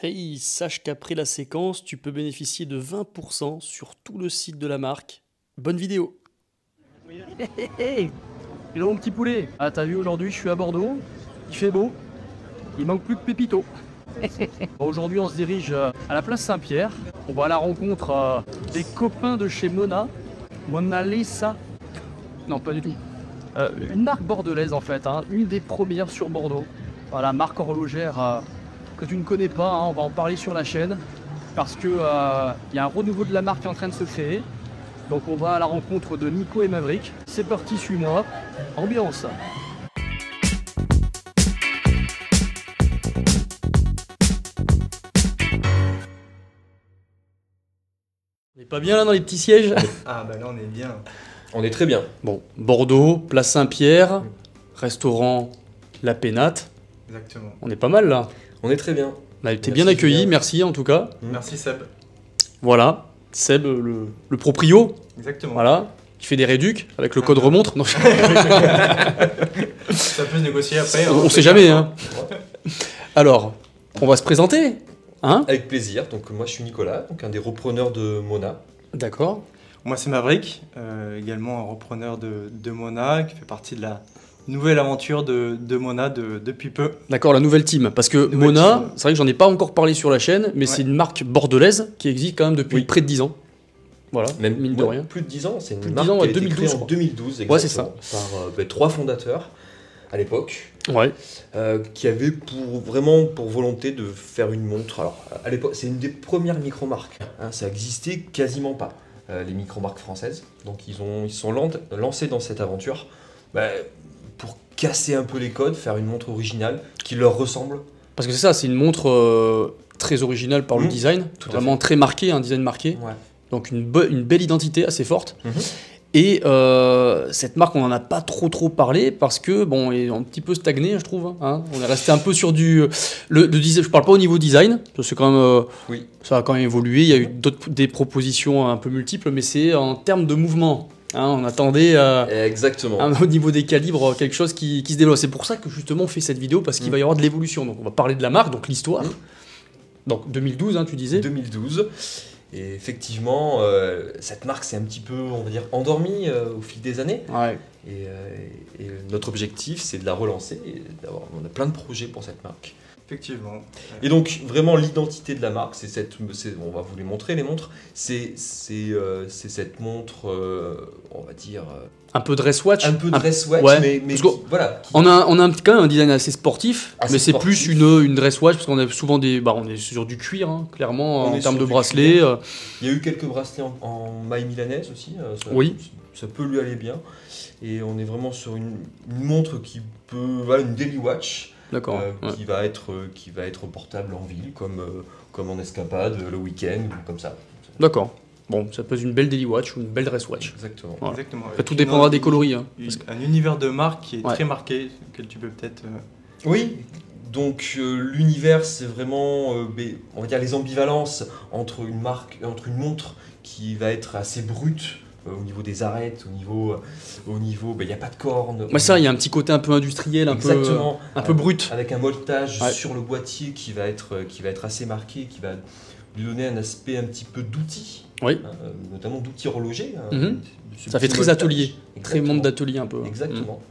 Hey, sache qu'après la séquence, tu peux bénéficier de 20% sur tout le site de la marque. Bonne vidéo. Hey, hello mon petit poulet. Ah t'as vu, aujourd'hui je suis à Bordeaux, il fait beau, il manque plus que Pépito. Bon, aujourd'hui on se dirige à la place Saint-Pierre, on va à la rencontre des copains de chez Mona. Mona Lisa. Non, pas du tout. Une marque bordelaise en fait, hein, une des premières sur Bordeaux. Voilà, marque horlogère que tu ne connais pas, hein, on va en parler sur la chaîne. Parce que y a un renouveau de la marque qui est en train de se créer. Donc on va à la rencontre de Nico et Maverick. C'est parti, suis-moi. Ambiance. On est pas bien là dans les petits sièges? Ah bah là on est bien. On est très bien. Bon, Bordeaux, place Saint-Pierre, restaurant La Pénate. Exactement. On est pas mal là. On est très bien. Bah, t'es Merci, bien accueilli, Julien. merci en tout cas. Merci Seb. Voilà, Seb, le proprio, Exactement. voilà, qui fait des réducs avec le code remontre. Non, Ça peut se négocier après. on sait jamais, hein. Alors, on va se présenter, hein? Avec plaisir. Donc moi je suis Nicolas, donc un des repreneurs de Mona. D'accord. Moi c'est Maverick, également un repreneur de Mona, qui fait partie de la nouvelle aventure de Mona depuis peu. D'accord, la nouvelle team. Parce que Nouvelle Mona, team. c'est vrai que j'en ai pas encore parlé sur la chaîne, mais Ouais. c'est une marque bordelaise qui existe quand même depuis Oui. près de 10 ans. Voilà, Même mine de ouais, rien. plus de 10 ans. C'est Plus une de marque 10 ans, qui ouais, a été 2012, créée je en crois. 2012 Ouais, c'est exactement, par 3 fondateurs à l'époque, Ouais. qui avaient vraiment pour volonté de faire une montre. Alors à l'époque, c'est une des premières micro-marques. Hein, ça existait quasiment pas, les micro-marques françaises. Donc ils se sont lancés dans cette aventure pour casser un peu les codes, faire une montre originale qui leur ressemble. Parce que c'est ça, c'est une montre très originale par le design, tout à vraiment très marqué, un design marqué. Ouais. Donc une belle identité assez forte. Mhm. Et cette marque, on n'en a pas trop parlé parce que bon, elle est un petit peu stagnée, je trouve. Hein. On est resté un peu sur le design. Je parle pas au niveau design, parce que quand même, Oui. ça a quand même évolué. Il y a eu des propositions un peu multiples, mais c'est en termes de mouvement. Hein, on attendait Exactement. au niveau des calibres quelque chose qui se développe. C'est pour ça que justement on fait cette vidéo parce qu'il va y avoir de l'évolution. Donc on va parler de la marque, donc l'histoire. Donc 2012, hein, tu disais. 2012. Et effectivement, cette marque s'est un petit peu, on va dire, endormie au fil des années. Ouais. Et notre objectif, c'est de la relancer. On a plein de projets pour cette marque. Effectivement. Et donc, vraiment, l'identité de la marque, on va vous les montrer, les montres. C'est cette montre, on va dire, Un peu dress-watch. un peu dress-watch, ouais, mais parce que voilà. On a quand même un design assez sportif, Assez mais c'est sportif. plus une dress-watch parce qu'on a souvent on est sur du cuir, hein, clairement, On en est termes sur de du bracelets. cuir. Il y a eu quelques bracelets en maille milanaise aussi. Oui. Ça peut lui aller bien. Et on est vraiment sur une montre qui peut, voilà, une daily watch. D'accord. Ouais. Qui va être portable en ville, comme en escapade, le week-end, ou comme ça. D'accord. Bon, ça peut être une belle daily watch ou une belle dress-watch. Exactement. Voilà. Exactement. Après, tout Et puis, dépendra non, des coloris. Hein, Un univers de marque qui est Ouais. très marqué, que tu peux peut-être. Oui, donc l'univers, c'est vraiment, on va dire, les ambivalences entre une montre qui va être assez brute, au niveau des arêtes, au niveau, il n'y a pas de cornes. Mais ça, il y a un petit côté un peu industriel, Exactement. un peu brut. Avec un molletage Ouais. sur le boîtier qui va être assez marqué, qui va lui donner un aspect un petit peu d'outil, Oui. hein, notamment d'outils horlogers. Hein, Mhm. ce Ça fait petit très molletage. atelier, très Exactement. monde d'atelier un peu. hein. Exactement.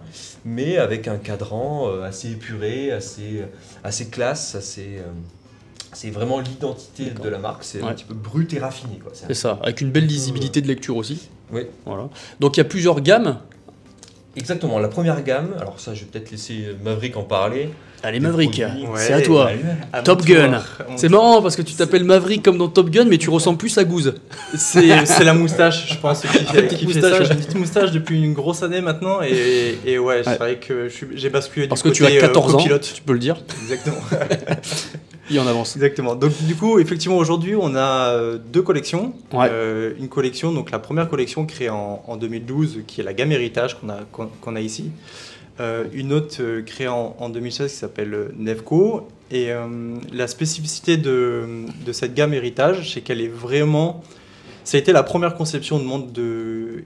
Mais avec un cadran assez épuré, assez classe, c'est vraiment l'identité D'accord. de la marque, c'est Ouais. un petit peu brut et raffiné, quoi. C'est ça, avec une belle lisibilité de lecture aussi. Oui. Voilà. Donc il y a plusieurs gammes. Exactement, la première gamme, alors ça je vais peut-être laisser Maverick en parler. Allez Des Maverick, produits. c'est à toi. À mon Top tour, Gun. à mon C'est tour. marrant parce que tu t'appelles Maverick comme dans Top Gun, mais tu ressembles plus à Goose. C'est la moustache, je pense, qui fait Petite ça. moustache. J'ai une petite moustache depuis une grosse année maintenant, et ouais, c'est Ouais. vrai que j'ai basculé Parce du que tu côté as 14 ans, copilote. tu peux le dire. Exactement. Il en avance. Exactement. Donc du coup, effectivement, aujourd'hui, on a deux collections. Ouais. Une collection, donc la première collection créée en 2012, qui est la gamme Héritage qu'on a ici. Une autre créée en 2016 qui s'appelle Nevco. Et la spécificité de cette gamme Héritage, c'est qu'elle est vraiment Ça a été la première conception de montre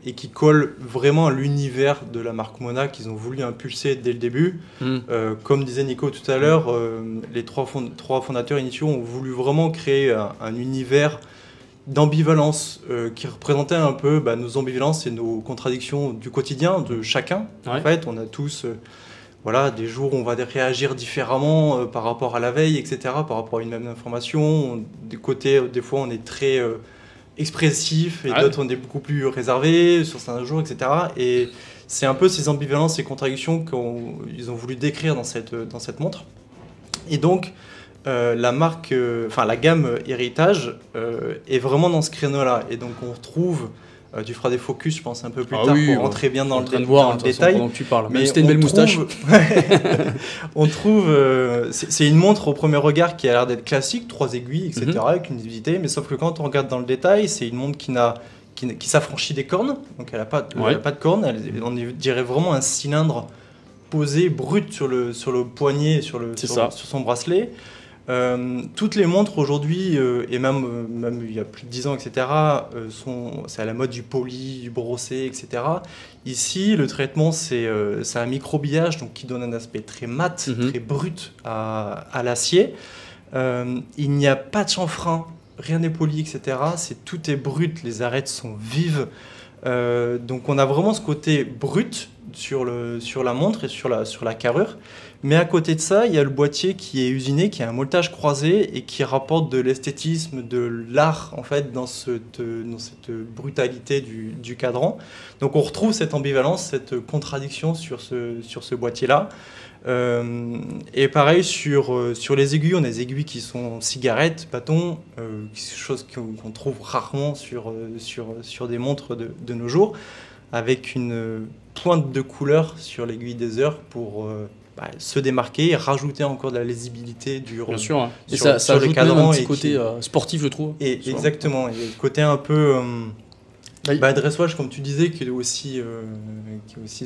et qui colle vraiment à l'univers de la marque Mona qu'ils ont voulu impulser dès le début. Comme disait Nico tout à l'heure, les trois fondateurs initiaux ont voulu vraiment créer un univers d'ambivalence qui représentait un peu nos ambivalences et nos contradictions du quotidien de chacun. En fait, on a tous voilà, des jours où on va réagir différemment par rapport à la veille, etc., par rapport à une même information. Des côtés, des fois, on est très expressif et d'autres, on est beaucoup plus réservé sur certains jours, etc. Et c'est un peu ces ambivalences, ces contradictions qu'ils ont voulu décrire dans cette montre. Et donc, la marque, la gamme Héritage est vraiment dans ce créneau-là. Et donc, on retrouve, tu feras des focus, je pense, un peu plus tard pour rentrer bien dans le détail. Pendant que tu parles. Mais c'était une belle moustache. On trouve, c'est une montre au premier regard qui a l'air d'être classique, 3 aiguilles, etc., avec une visibilité. Mais sauf que quand on regarde dans le détail, c'est une montre qui s'affranchit des cornes. Donc, elle n'a pas de cornes. On dirait vraiment un cylindre posé, brut sur le poignet, sur son bracelet. Toutes les montres aujourd'hui, et même il y a plus de 10 ans, etc., c'est à la mode du poli, du brossé, etc. Ici, le traitement, c'est un microbillage donc, qui donne un aspect très mat, très brut à l'acier. Il n'y a pas de chanfrein, rien n'est poli, etc. Tout est brut, les arêtes sont vives. Donc on a vraiment ce côté brut sur la montre et sur la carrure. Mais à côté de ça, il y a le boîtier qui est usiné, qui a un molletage croisé et qui rapporte de l'esthétisme, de l'art en fait dans cette brutalité du cadran. Donc on retrouve cette ambivalence, cette contradiction sur ce boîtier-là. Et pareil sur les aiguilles, on a des aiguilles qui sont cigarettes, bâtons, chose qu'on trouve rarement sur des montres de nos jours, avec une pointe de couleur sur l'aiguille des heures pour se démarquer et rajouter encore de la lisibilité Bien sûr, hein. Et ça ajoute même un petit côté sportif, je trouve. Exactement, et le côté un peu dressage, comme tu disais, qui est aussi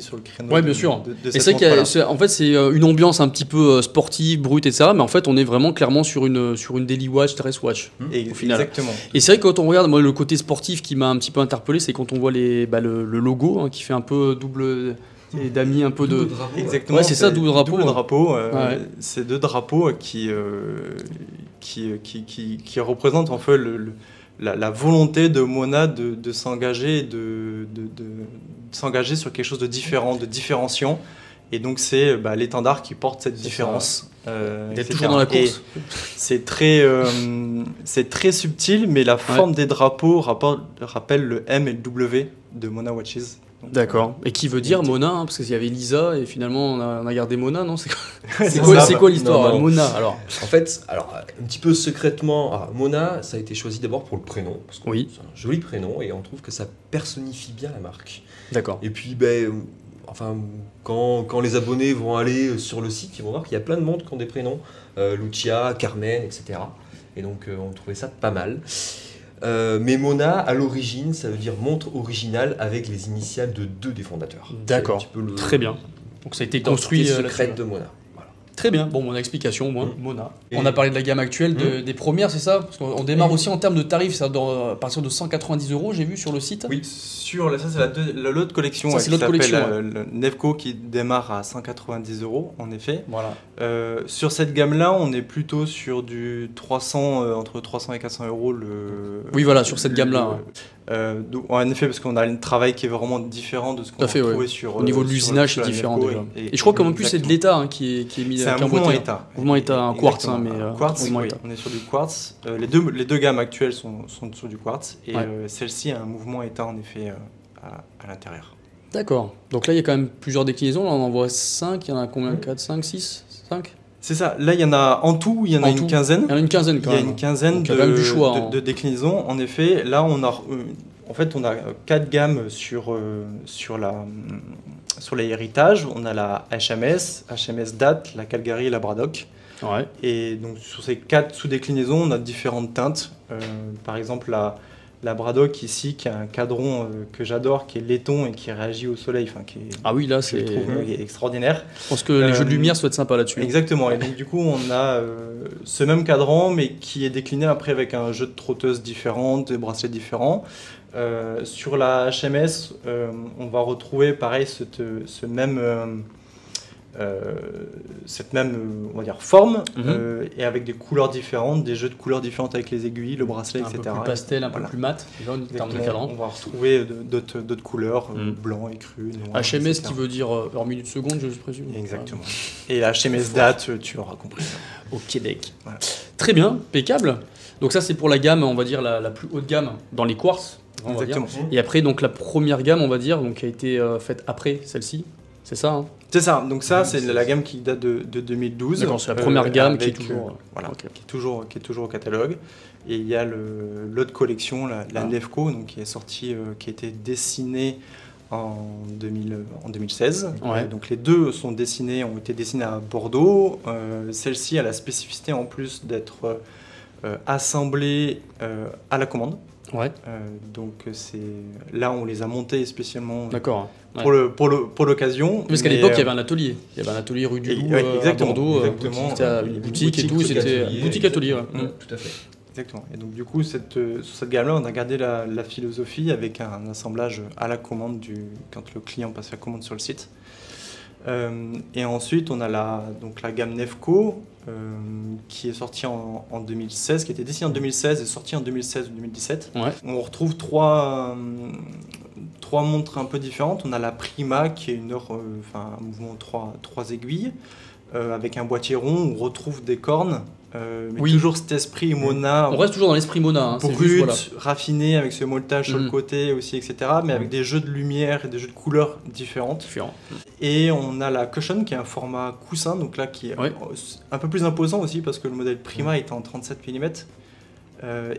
sur le créneau. Oui, bien sûr. De et c'est vrai qu'en fait, c'est une ambiance un petit peu sportive, brute, etc. Mais en fait, on est vraiment clairement sur une daily watch, dress watch, au final. Exactement. Et c'est vrai que quand on regarde, moi, le côté sportif qui m'a un petit peu interpellé, c'est quand on voit le logo qui fait un peu double... Et d'amis un peu de drapeau. Exactement. Ouais, c'est ça, double drapeau. Double drapeau. C'est deux drapeaux qui représentent en fait la volonté de Mona de s'engager, de s'engager sur quelque chose de différent, de différenciant. Et donc c'est l'étendard qui porte cette différence. D'être toujours dans la course. C'est très subtil, mais la forme des drapeaux rappelle le M et le W de Mona Watches. D'accord. Et qui veut dire Mona, parce qu'il y avait Lisa et finalement on a gardé Mona, non? C'est quoi l'histoire Mona alors? En fait, un petit peu secrètement, Mona, ça a été choisi d'abord pour le prénom, parce que c'est un joli prénom et on trouve que ça personnifie bien la marque. D'accord. Et puis, quand les abonnés vont aller sur le site, ils vont voir qu'il y a plein de montres qui ont des prénoms, Lucia, Carmen, etc. Et donc on trouvait ça pas mal. Mais Mona, à l'origine, ça veut dire montre originale avec les initiales de 2 des fondateurs. D'accord, très bien. Donc ça a été construit secrète de Mona. Voilà. Très bien, bon, mon explication au moins, Mona. On a parlé de la gamme actuelle, des premières, c'est ça? Parce qu'on démarre aussi en termes de tarifs, ça, à partir de 190 €, j'ai vu sur le site. Oui, ça c'est l'autre collection qui s'appelle Nevco qui démarre à 190 €, en effet. Voilà. Sur cette gamme-là, on est plutôt sur du 300, entre 300 et 400 €. Oui, voilà, sur cette gamme-là. En effet, parce qu'on a un travail qui est vraiment différent de ce qu'on a trouvé sur... Au niveau de l'usinage, c'est différent déjà. Et je crois qu'en plus, c'est de l'État qui est mis... C'est un mouvement État. Mouvement État, un quartz, mais... Quartz, oui, on est sur du quartz. Les deux gammes actuelles sont sur du quartz. Et celle-ci a un mouvement État, en effet, à l'intérieur. D'accord. Donc là, il y a quand même plusieurs déclinaisons. Là, on en voit 5. Il y en a combien? 4, 5, 6, 5? C'est ça. Là, il y en a en tout, il y en a une quinzaine. Il y en a une quinzaine quand même. Il y a une quinzaine de déclinaisons. En effet, là, on a 4 gammes sur les héritages. On a la HMS Date, la Calgary et la Braddock. Et donc, sur ces 4 sous-déclinaisons, on a différentes teintes. Par exemple, La Bradock ici, qui a un cadran que j'adore, qui est laiton et qui réagit au soleil, enfin qui est, Ah oui, là, je c'est. trouve, qui est extraordinaire. Je pense que les jeux de lumière soient sympas là-dessus. Exactement, et donc du coup on a ce même cadran, mais qui est décliné après avec un jeu de trotteuses différentes, des bracelets différents. Sur la HMS, on va retrouver pareil cette même on va dire, forme, et avec des couleurs différentes, des jeux de couleurs différentes avec les aiguilles, le bracelet, Un etc. peu plus pastel, un peu Voilà. plus mat, déjà, en termes de cadran. On va retrouver d'autres couleurs, blanc, écru, noir, HMS etc. qui veut dire heure minute seconde, je présume. Exactement. Et la HMS date, tu l'auras compris. Au Québec. Voilà. Très bien, impeccable. Donc ça c'est pour la gamme, on va dire la plus haute gamme dans les quartz. On va dire. Exactement. Et après donc la première gamme, on va dire, donc qui a été faite après celle-ci. C'est ça, hein. C'est ça, donc ça c'est la gamme qui date de 2012. D'accord, c'est la première gamme qui est avec, toujours. voilà, ok. qui est toujours au catalogue. Et il y a l'autre collection, la Nefco, donc qui est sortie, qui a été dessinée en 2016. Ouais. Donc les deux ont été dessinés à Bordeaux. Celle-ci a la spécificité en plus d'être assemblée à la commande. Ouais, Donc là on les a montés spécialement d'accord. Ouais. pour l'occasion. Parce qu'à Mais, l'époque, il y avait un atelier. Il y avait un atelier rue du Loup ouais, à exactement, Bordeaux. exactement. C'était une boutique et tout. boutique C'était atelier, boutique atelier. Ouais. Tout à fait. Exactement. Et donc du coup, sur cette gamme-là, on a gardé la philosophie avec un assemblage à la commande quand le client passe la commande sur le site. Et ensuite, on a donc la gamme Nefco qui est sortie en 2016, qui était dessinée en 2016 et sortie en 2016 ou 2017. Ouais. On retrouve trois montres un peu différentes. On a la Prima qui est un mouvement trois aiguilles avec un boîtier rond. On retrouve des cornes. Mais Oui. toujours cet esprit Mona, On reste toujours dans l'esprit Mona. Hein, c'est brut, juste, voilà. raffiné, avec ce molletage sur le côté aussi, etc. Mais avec des jeux de lumière et des jeux de couleurs différentes. Différent. Et on a la Cushion qui est un format coussin, donc là qui est Ouais. un peu plus imposant aussi parce que le modèle Prima est en 37 mm.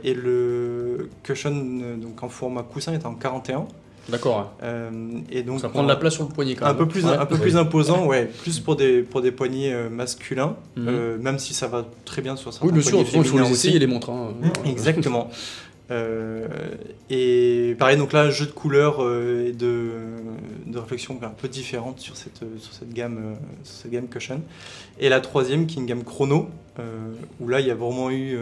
Et le Cushion donc en format coussin est en 41. D'accord. Et donc Ça prend de la place sur le poignet quand même. un peu plus, Ouais. un peu plus imposant, ouais, plus pour des poignets masculins, Mhm. même si ça va très bien sur certains Oui, bien sûr. poignets De toute façon, il faut féminins les aussi. essayer les montres. Hein. Exactement. Et pareil, donc là, un jeu de couleurs et de réflexion un peu différente sur cette gamme Cushion. Et la troisième, qui est une gamme chrono, où là, il y a vraiment eu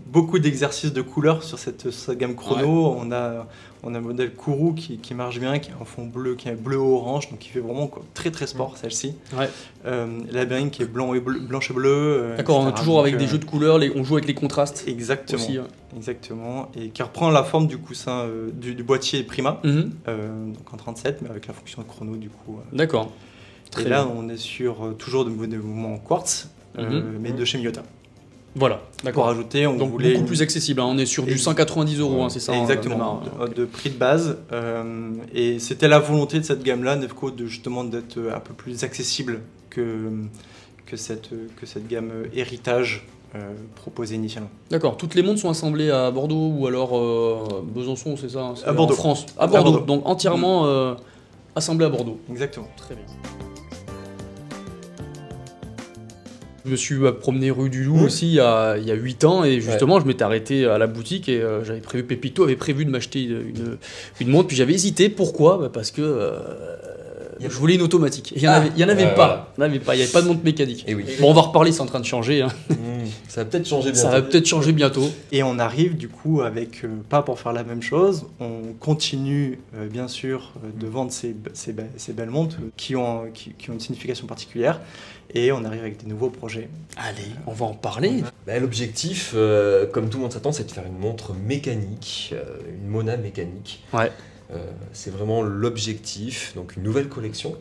beaucoup d'exercices de couleurs sur cette gamme chrono. On a un modèle Kourou qui marche bien, qui est en fond bleu, qui est bleu-orange, donc qui fait vraiment très très sport celle-ci. Ouais. Labyrinthe qui est blanche et bleu. D'accord, on est etc. toujours avec Donc, des jeux de couleurs, on joue avec les contrastes. Exactement. Aussi, ouais. Exactement. Et qui reprend la forme du coussin du boîtier Prima, Mhm. donc en 37, mais avec la fonction de chrono du coup. D'accord. Et Très là, bien. on est sur toujours des mouvements en quartz, mais de chez Miyota. Voilà, Pour d'accord. rajouter, on Donc voulait beaucoup plus accessible. Hein. On est sur du 190 €, hein, c'est ça. exactement, hein, de prix de base. Et c'était la volonté de cette gamme-là, Nefco, justement d'être un peu plus accessible que cette gamme héritage proposée initialement. D'accord. Toutes les montres sont assemblées à Bordeaux ou alors Besançon, c'est ça, hein, c'est À Bordeaux. En France. À À Bordeaux. Bordeaux. Donc entièrement assemblées à Bordeaux. Exactement. Très bien. Je me suis promené rue du Loup aussi il y a 8 ans et justement je m'étais arrêté à la boutique et j'avais prévu, Pépito avait prévu de m'acheter une montre, puis j'avais hésité. Pourquoi ? Parce que je voulais une automatique. Il y en avait pas. Il n'y avait pas de montre mécanique. Et oui. Bon, on va reparler, c'est en train de changer. Hein. Ça va peut-être changer bientôt. Ça va peut-être changer bientôt. Et on arrive du coup avec, pas pour faire la même chose, on continue bien sûr de vendre ces belles montres qui ont une signification particulière et on arrive avec des nouveaux projets. Allez, on va en parler. Bah, l'objectif, comme tout le monde s'attend, c'est de faire une montre mécanique, une Mona mécanique. Ouais. C'est vraiment l'objectif, donc une nouvelle collection,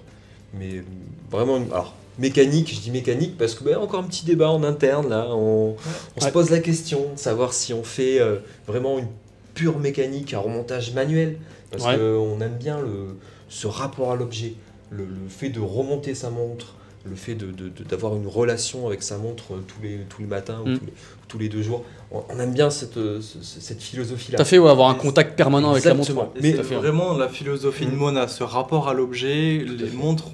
mais vraiment, alors mécanique, je dis mécanique parce que encore un petit débat en interne là, on se pose la question de savoir si on fait vraiment une pure mécanique à remontage manuel, parce qu'on aime bien ce rapport à l'objet, le fait de remonter sa montre, le fait d'avoir une relation avec sa montre tous les matins ou tous les 2 jours. On aime bien cette philosophie-là. Tout à fait, avoir un contact permanent avec la montre. Exactement. Mais Tout à fait, ouais. vraiment la philosophie de Mona, ce rapport à l'objet, les montres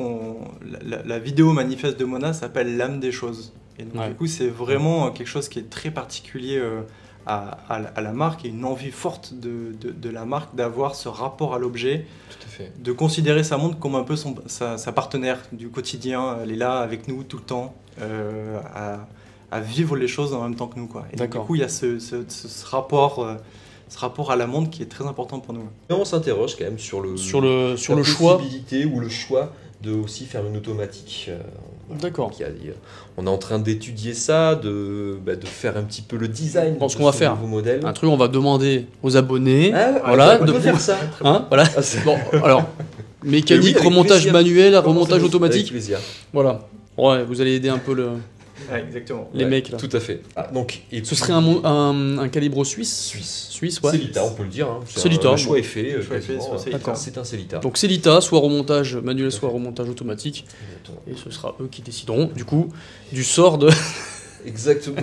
la vidéo manifeste de Mona s'appelle l'âme des choses. Et donc du coup c'est vraiment quelque chose qui est très particulier à la marque et une envie forte de la marque d'avoir ce rapport à l'objet, Tout à fait. de considérer sa montre comme un peu sa partenaire du quotidien. Elle est là avec nous tout le temps, à vivre les choses en même temps que nous, quoi. Et donc, du D'accord. coup, il y a ce rapport à la montre qui est très important pour nous. Et on s'interroge quand même sur le Sur la le choix. possibilité ou le choix de aussi faire une automatique. D'accord. Donc, on est en train d'étudier ça, de faire un petit peu le design Bon, ce de qu'on va ce faire, nouveau modèle. Un truc, on va demander aux abonnés. Ah, Voilà, on de peut faire ça. Hein, voilà. Ah, c'est- Bon, alors, mécanique, Oui, avec remontage plaisir. manuel, Comment remontage ça, automatique. Avec plaisir. Voilà. Ouais, vous allez aider un peu Exactement. les Ouais, mecs là. Tout à fait. Ah, donc, et Ce serait un calibre suisse. Suisse. Suisse, ouais. Célita, on peut le dire. Hein. Célita. Le choix est fait. Le choix est fait, quasiment. c'est Célita. D'accord. C'est un Célita. Donc Célita, soit remontage manuel, Tout à soit fait. remontage automatique. Exactement. Et ce sera eux qui décideront, du coup, du sort de. Exactement.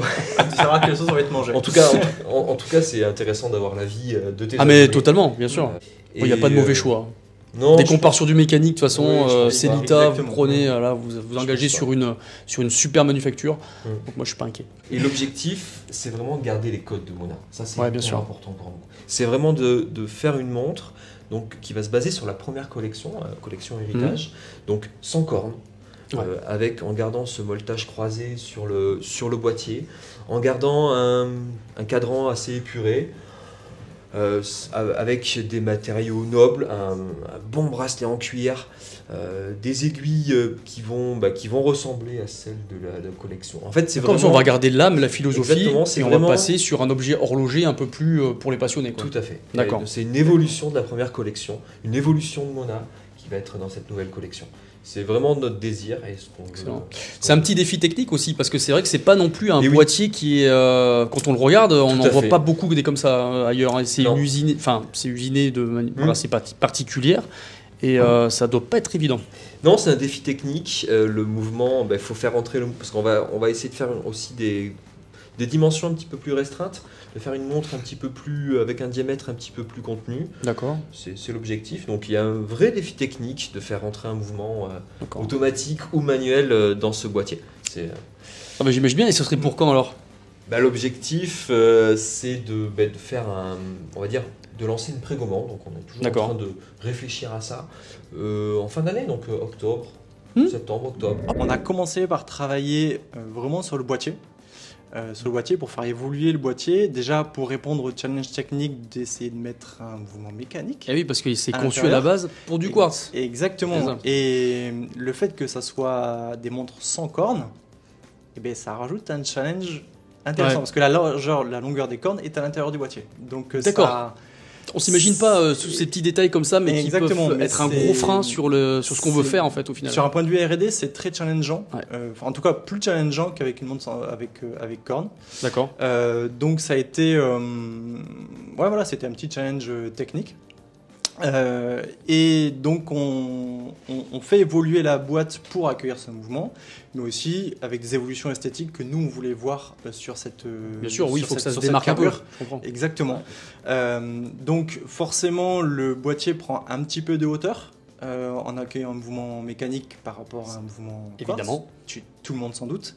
Tu sauras quelle sauce on va être mangé. En tout cas, en tout cas, c'est intéressant d'avoir l'avis de tes Ah, mais abonnés. totalement, bien sûr. Il n'y a pas de mauvais choix. Non, Dès je qu'on part sur du mécanique, de toute façon, Oui, je pense pas. Célita, vous Exactement. prenez, là, vous engagez pense sur une super manufacture. Mm. Donc moi, je suis pas inquiet. Et l'objectif, c'est vraiment de garder les codes de Mona. Ça, c'est Ouais, bien hyper sûr. important pour nous. C'est vraiment de faire une montre donc, qui va se baser sur la première collection, collection héritage, donc sans cornes, Ouais. en gardant ce molletage croisé sur le boîtier, en gardant un cadran assez épuré, avec des matériaux nobles, un bon bracelet en cuir, des aiguilles qui vont ressembler à celles de la collection. En fait, c'est Comme vraiment... ça, on va garder l'âme, la philosophie, Exactement, c'est et on vraiment- va passer sur un objet horloger un peu plus pour les passionnés. Quoi. Tout à fait. D'accord. C'est une évolution de la première collection, une évolution de Mona qui va être dans cette nouvelle collection. C'est vraiment notre désir et ce qu'on veut. Excellent. C'est un petit défi technique aussi, parce que c'est vrai que c'est pas non plus un Et oui. boîtier qui est. Quand on le regarde, on Tout n'en à voit fait. pas beaucoup des comme ça ailleurs. Et c'est Non. usiné, enfin, c'est usiné de manière voilà, c'est particulière. Et ça doit pas être évident. Non, c'est un défi technique. Le mouvement, il faut faire entrer le... Parce qu'on va essayer de faire aussi des dimensions un petit peu plus restreintes, de faire une montre un petit peu plus... avec un diamètre un petit peu plus contenu. D'accord. C'est l'objectif. Donc il y a un vrai défi technique de faire entrer un mouvement D'accord. automatique ou manuel dans ce boîtier. C'est... Ah bah, j'imagine bien. Et ce serait pour quand alors? L'objectif, c'est de faire on va dire, de lancer une précommande. Donc on est toujours en D'accord. train de réfléchir à ça en fin d'année, donc octobre, septembre, octobre. On a commencé par travailler vraiment sur le boîtier. Pour faire évoluer le boîtier, déjà pour répondre au challenge technique d'essayer de mettre un mouvement mécanique. Eh oui, parce que c'est À conçu à la l'intérieur. base pour du quartz. C'est Exactement. ça. Et le fait que ça soit des montres sans cornes, eh ben, ça rajoute un challenge intéressant Ouais. parce que la longueur des cornes est à l'intérieur du boîtier. Donc D'accord. ça- On s'imagine pas tous ces petits détails comme ça, mais qui Exactement, peuvent mais être un c'est- gros frein sur ce qu'on veut c'est- faire en fait au final. Sur un point de vue R&D, c'est très challengeant. Ouais. Enfin, en tout cas, plus challengeant qu'avec une montre avec cornes. D'accord. Donc ça a été, voilà, c'était un petit challenge technique. Et donc on fait évoluer la boîte pour accueillir ce mouvement, mais aussi avec des évolutions esthétiques que nous on voulait voir sur cette. Bien sûr, oui, il sur faut que cette- ça se sur cette démarque un peu. carrure. Je comprends. Exactement. Donc forcément le boîtier prend un petit peu de hauteur en accueillant un mouvement mécanique par rapport à un mouvement quartz. Évidemment. Tout le monde sans doute.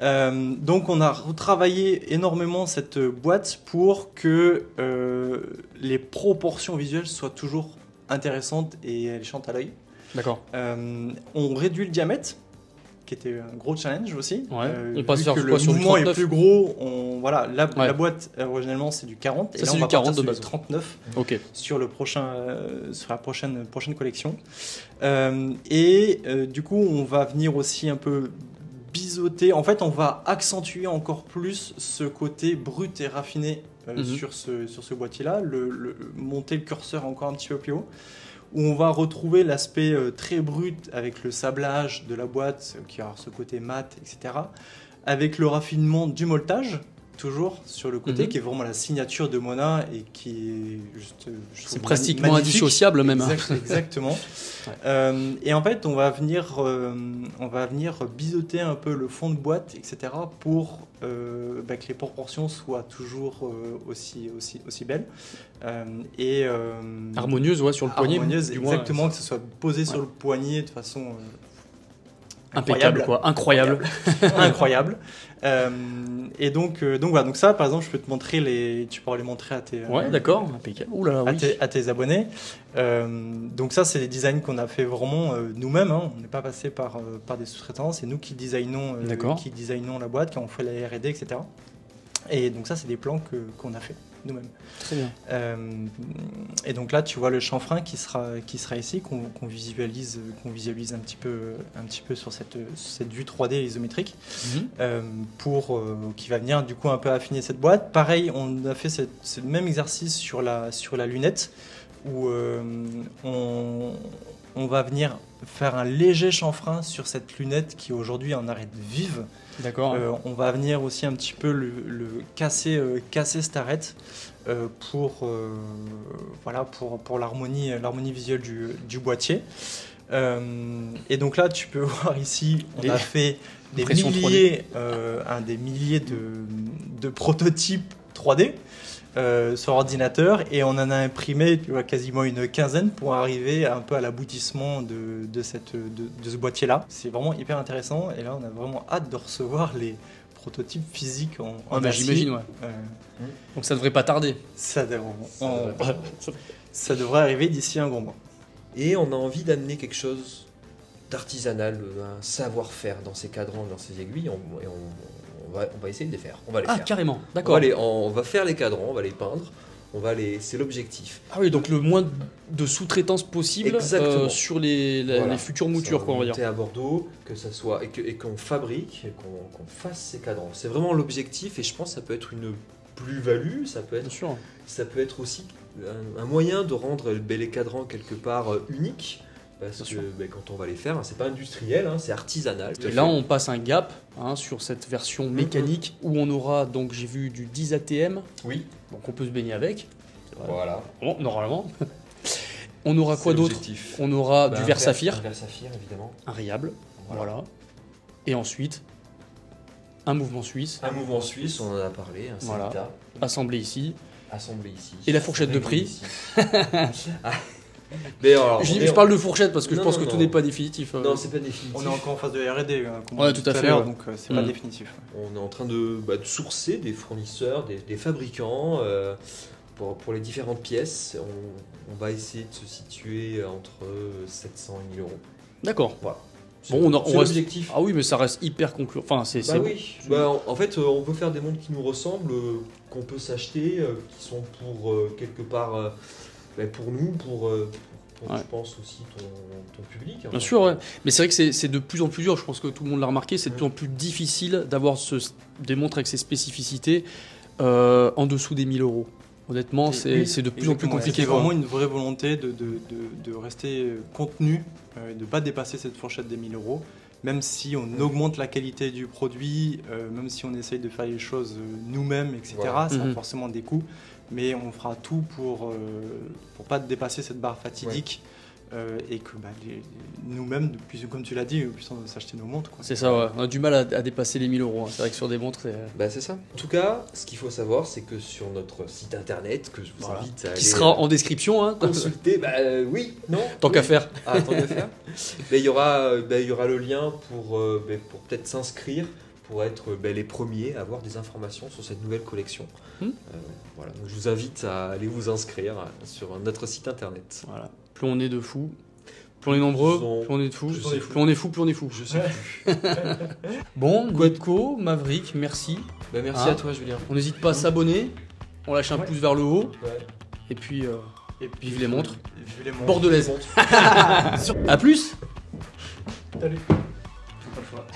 Donc on a retravaillé énormément cette boîte pour que les proportions visuelles soient toujours intéressantes et alléchantes à l'œil. D'accord. On réduit le diamètre, qui était un gros challenge aussi. Ouais. On passe vu sur que quoi, le sur du mouvement est 39? plus gros, la Ouais. boîte originellement c'est du 40 Ça, et là c'est on du va 40 partir de sur du base. 39 Ok. sur la prochaine collection. Du coup, on va venir aussi un peu biseauter. En fait, on va accentuer encore plus ce côté brut et raffiné Mhm. sur ce boîtier-là, monter le curseur encore un petit peu plus haut, où on va retrouver l'aspect très brut avec le sablage de la boîte, qui a ce côté mat, etc., avec le raffinement du molletage, toujours sur le côté, Mhm. qui est vraiment la signature de Mona et qui est juste. je C'est trouve, pratiquement magnifique. indissociable même. hein. Exactement. Et en fait, on va venir biseauter un peu le fond de boîte, etc., pour que les proportions soient toujours aussi belles. Harmonieuse, ouais, sur le poignet. Harmonieuse, du moins, exactement, que ce soit posé sur Ouais. le poignet de façon Impeccable, quoi. Incroyable. Incroyable. Et donc voilà, donc ça par exemple, je peux te montrer tu pourras les montrer à tes, Ouais, d'accord. Impeccable. Ouh là là, oui. à tes abonnés. Donc ça, c'est des designs qu'on a fait vraiment nous-mêmes. Hein. On n'est pas passé par des sous-traitants. C'est nous qui designons la boîte, qui ont fait la R&D, etc. Et donc ça, c'est des plans qu'on a fait nous-mêmes. Très bien. Et donc là, tu vois le chanfrein qui sera ici, qu'on visualise un petit peu sur cette vue 3D isométrique, qui va venir du coup un peu affiner cette boîte. Pareil, on a fait ce même exercice sur la lunette, où on va venir faire un léger chanfrein sur cette lunette qui aujourd'hui est en arête vive. D'accord. On va venir aussi un petit peu le casser cette arête pour l'harmonie visuelle du boîtier. Et donc là, tu peux voir ici, on a fait des milliers de prototypes 3D sur ordinateur, et on en a imprimé, tu vois, quasiment une quinzaine pour arriver un peu à l'aboutissement de ce boîtier-là. C'est vraiment hyper intéressant, et là on a vraiment hâte de recevoir les prototypes physiques en acier. J'imagine, ouais. Donc ça devrait pas tarder. Ça devrait arriver d'ici un grand mois. Et on a envie d'amener quelque chose d'artisanal, un savoir-faire dans ces cadrans, dans ces aiguilles, on va essayer de les faire. On va les faire. Ah, carrément, d'accord. On va faire les cadrans, on va les peindre, c'est l'objectif. Ah oui, donc le moins de sous-traitance possible sur les futures moutures, quoi, on va dire. À Bordeaux, que ça soit et qu'on fabrique, qu'on fasse ces cadrans. C'est vraiment l'objectif, et je pense que ça peut être une plus-value, ça peut être aussi un moyen de rendre les cadrans quelque part uniques. Parce que quand on va les faire, c'est pas industriel, c'est artisanal. Et là, on passe un gap sur cette version mécanique où on aura, donc j'ai vu du 10 ATM, oui. Donc on peut se baigner avec. Voilà. Bon, normalement. On aura quoi d'autre? On aura du verre saphir. Un verre saphir, évidemment. Un riable. Voilà. Et ensuite, un mouvement suisse. Un mouvement suisse, on en a parlé. Un voilà. Assemblé ici. Et la fourchette de prix. Mais alors, je parle de fourchette parce que je pense que tout n'est pas définitif. Non, c'est pas définitif. On est encore en phase de R&D, tout à fait, donc c'est pas définitif. On est en train de sourcer des fournisseurs, des fabricants pour les différentes pièces. On va essayer de se situer entre 700 et 1000 euros. D'accord. Voilà. Bon, c'est l'objectif. Ah oui, mais ça reste hyper concluant. Enfin, c'est oui. En fait, on veut faire des montres qui nous ressemblent, qu'on peut s'acheter, qui sont pour quelque part. Pour nous, je pense aussi ton public. Bien sûr, ouais. Mais c'est vrai que c'est de plus en plus dur, je pense que tout le monde l'a remarqué, c'est de plus en plus difficile d'avoir des montres avec ces spécificités en dessous des 1000 euros. Honnêtement, c'est de plus en plus compliqué. C'est vraiment une vraie volonté de rester contenu, de ne pas dépasser cette fourchette des 1000 euros. Même si on augmente la qualité du produit, même si on essaye de faire les choses nous-mêmes, etc., ça a forcément des coûts. Mais on fera tout pour pas dépasser cette barre fatidique et que nous-mêmes, comme tu l'as dit, puissions s'acheter nos montres. C'est ça, ouais. On a du mal à dépasser les 1000 euros. C'est vrai que sur des montres, c'est ça. En tout cas, ce qu'il faut savoir, c'est que sur notre site internet, que je vous invite à aller... Qui sera en description, consulter, oui, non. Tant qu'à faire. Ah, tant qu'à faire. Il y aura le lien pour peut-être s'inscrire, pour être les premiers à avoir des informations sur cette nouvelle collection. Voilà. Donc je vous invite à aller vous inscrire sur notre site internet. Voilà. Plus on est de fous, plus on est nombreux, plus on est de fous, plus on est fou, plus on est fou. Je sais plus. Bon, Nico, Maverick, merci. Merci à toi, Julien. On n'hésite pas à s'abonner, on lâche un pouce vers le haut, et puis vive les montres. Bordelaises. A plus. Salut. Pas le choix.